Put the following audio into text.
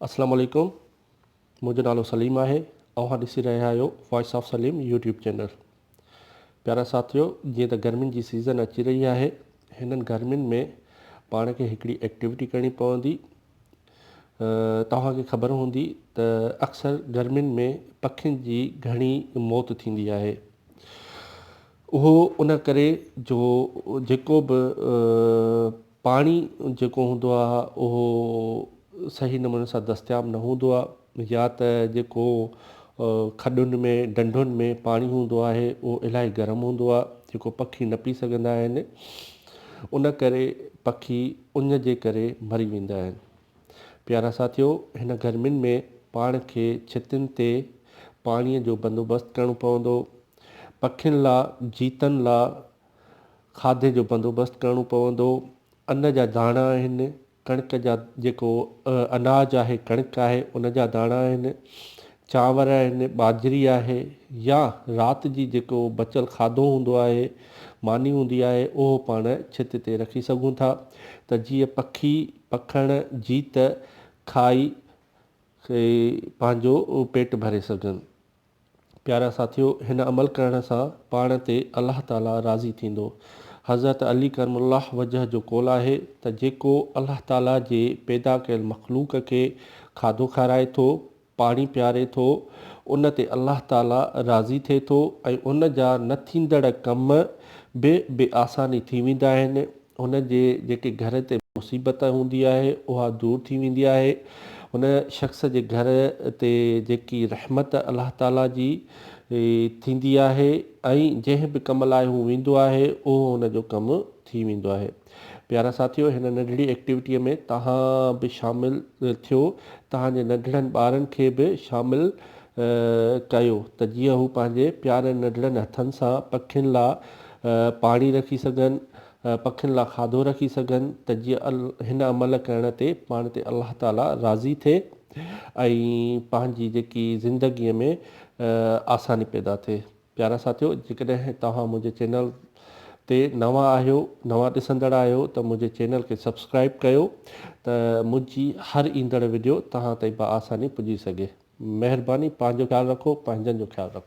अस्सलाम वालेकुम। मुंहिंजो नालो सलीम आहे। तव्हां ॾिसी रहिया आहियो voice of Salim YouTube channel. प्यारा साथियो, जीअं त गर्मियुनि जी सीज़न अची रही आहे, हिननि गर्मियुनि में पाण खे हिकिड़ी एक्टिविटी करणी पवंदी। तव्हांखे ख़बर हूंदी त अक्सर गर्मियुनि में पखियुनि जी घणी मौत थींदी आहे। उहो उन करे जो जेको बि पाणी जेको हूंदो आहे उहो सही नमूने सां दस्तियाबु न हूंदो आहे, या त जेको खॾुनि में डंडुनि में पाणी हूंदो आहे उहो इलाही गर्म हूंदो आहे, जेको पखी न पी सघंदा आहिनि। उन करे पखी उन जे करे मरी वेंदा आहिनि। प्यारा साथियो, हिन गर्मियुनि में पाण खे छितियुनि ते पाणीअ जो बंदोबस्तु करणो पवंदो। पखियुनि लाइ जीतनि लाइ खाधे जो बंदोबस्तु करणो पवंदो। अन्न जा दाणा आहिनि, कणिक जा जेको अनाज आहे, कणिक आहे, उन जा दाणा आहिनि, चांवर आहिनि, बाजरी आहे, या राति जी जेको बचियल खाधो हूंदो आहे, मानी हूंदी आहे, उहो पाण छित ते रखी सघूं था त जीअं पखी पखण जीत खाई पंहिंजो पेट भरे सघनि। प्यारा साथियो, हिन अमल करण सां पाण ते अलाह ताला राज़ी थींदो। हज़रत अली करमुल्लाह वजह जो कौल आहे त जेको अलाह ताला जे पैदा कयल मख़लूक खे खाधो खाराए थो, पाणी पीआरे थो, उन ते अलाह ताला राज़ी थिए थो ऐं उन जा न थींदड़ कम बि आसानी थी वेंदा आहिनि। उन जे जेके घर ते मुसीबत हूंदी आहे उहा दूरि थी वेंदी आहे। उन शख़्स जे घर ते जेकी रहमत अलाह ताला जी थींदी आहे ऐं जंहिं बि कम लाइ हू वेंदो आहे उहो हुनजो कमु थी वेंदो आहे। प्यारा साथियो, हिन नंढड़ी एक्टिविटीअ में तव्हां बि शामिलु थियो। तव्हांजे नंढड़नि ॿारनि खे बि शामिलु कयो त जीअं हू पंहिंजे प्यारनि नंढड़नि हथनि सां पखियुनि लाइ पाणी रखी सघनि, पखियुनि लाइ खाधो रखी सघनि, त जीअं हिन अमल करण ते पाण ते अलाह ताला राज़ी थिए ऐं पंहिंजी जेकी ज़िंदगीअ में आसानी पैदा थिए। प्यारा साथियो, जेकॾहिं तव्हां मुंहिंजे चैनल ते नवां आहियो, नवां ॾिसंदड़ आहियो, त मुंहिंजे चैनल खे सब्सक्राइब कयो त मुंहिंजी हर ईंदड़ वीडियो तव्हां ताईं आसानी पुॼी सघे। महिरबानी, पंहिंजो ख़्यालु रखो, पंहिंजनि जो ख़्यालु रखो।